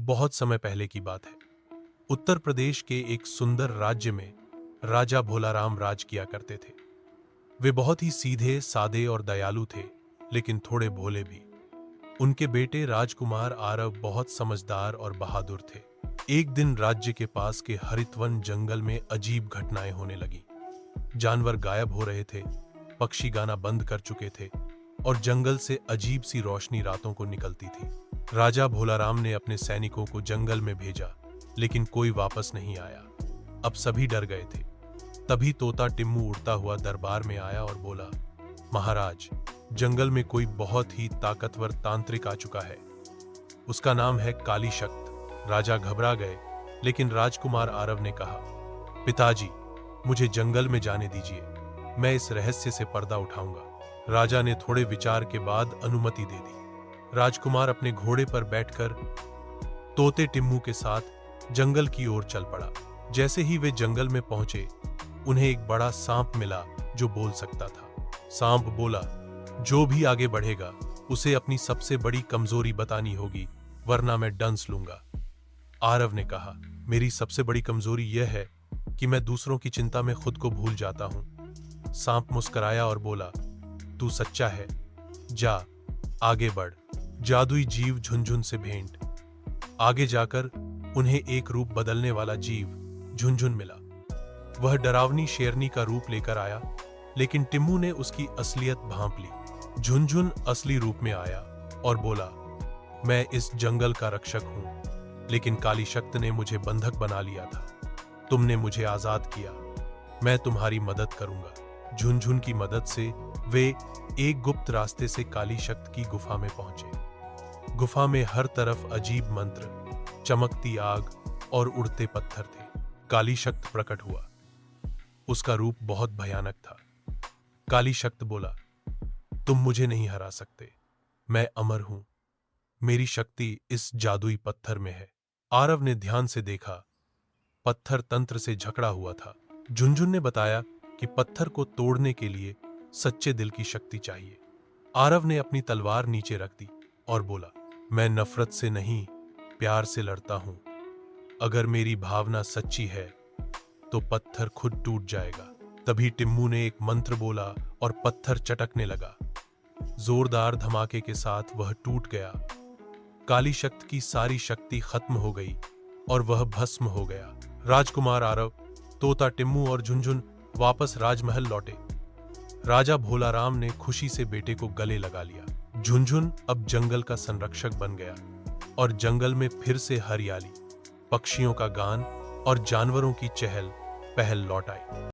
बहुत समय पहले की बात है। उत्तर प्रदेश के एक सुंदर राज्य में राजा भोलाराम राज किया करते थे। वे बहुत ही सीधे सादे और दयालु थे, लेकिन थोड़े भोले भी। उनके बेटे राजकुमार आरव बहुत समझदार और बहादुर थे। एक दिन राज्य के पास के हरितवन जंगल में अजीब घटनाएं होने लगी। जानवर गायब हो रहे थे, पक्षी गाना बंद कर चुके थे और जंगल से अजीब सी रोशनी रातों को निकलती थी। राजा भोलाराम ने अपने सैनिकों को जंगल में भेजा, लेकिन कोई वापस नहीं आया। अब सभी डर गए थे। तभी तोता टिम्मू उड़ता हुआ दरबार में आया और बोला, महाराज, जंगल में कोई बहुत ही ताकतवर तांत्रिक आ चुका है। उसका नाम है काली शक्त। राजा घबरा गए, लेकिन राजकुमार आरव ने कहा, पिताजी, मुझे जंगल में जाने दीजिए, मैं इस रहस्य से पर्दा उठाऊंगा। राजा ने थोड़े विचार के बाद अनुमति दे दी। राजकुमार अपने घोड़े पर बैठकर तोते टिम्मू के साथ जंगल की ओर चल पड़ा। जैसे ही वे जंगल में पहुंचे, उन्हें एक बड़ा सांप मिला जो बोल सकता था। सांप बोला, जो भी आगे बढ़ेगा उसे अपनी सबसे बड़ी कमजोरी बतानी होगी, वरना मैं डंस लूंगा। आरव ने कहा, मेरी सबसे बड़ी कमजोरी यह है कि मैं दूसरों की चिंता में खुद को भूल जाता हूं। सांप मुस्कुराया और बोला, तू सच्चा है, जा आगे बढ़। जादुई जीव झुनझुन से भेंट। आगे जाकर उन्हें एक रूप बदलने वाला जीव झुनझुन मिला। वह डरावनी शेरनी का रूप लेकर आया, लेकिन टिम्मू ने उसकी असलियत भांप ली। झुनझुन असली रूप में आया और बोला, मैं इस जंगल का रक्षक हूं, लेकिन काली शक्त ने मुझे बंधक बना लिया था। तुमने मुझे आजाद किया, मैं तुम्हारी मदद करूंगा। झुनझुन की मदद से वे एक गुप्त रास्ते से काली शक्त की गुफा में पहुंचे। गुफा में हर तरफ अजीब मंत्र, चमकती आग और उड़ते पत्थर थे। काली शक्त प्रकट हुआ। उसका रूप बहुत भयानक था। काली शक्त बोला, तुम मुझे नहीं हरा सकते, मैं अमर हूं। मेरी शक्ति इस जादुई पत्थर में है। आरव ने ध्यान से देखा। पत्थर तंत्र से जकड़ा हुआ था। झुनझुन ने बताया कि पत्थर को तोड़ने के लिए सच्चे दिल की शक्ति चाहिए। आरव ने अपनी तलवार नीचे रख दी और बोला, मैं नफरत से नहीं, प्यार से लड़ता हूं। अगर मेरी भावना सच्ची है तो पत्थर खुद टूट जाएगा। तभी टिम्मू ने एक मंत्र बोला और पत्थर चटकने लगा। जोरदार धमाके के साथ वह टूट गया। काली शक्त की सारी शक्ति खत्म हो गई और वह भस्म हो गया। राजकुमार आरव, तोता टिम्मू और झुनझुन वापस राजमहल लौटे। राजा भोलाराम ने खुशी से बेटे को गले लगा लिया। झुनझुन अब जंगल का संरक्षक बन गया और जंगल में फिर से हरियाली, पक्षियों का गान और जानवरों की चहल पहल लौट आई।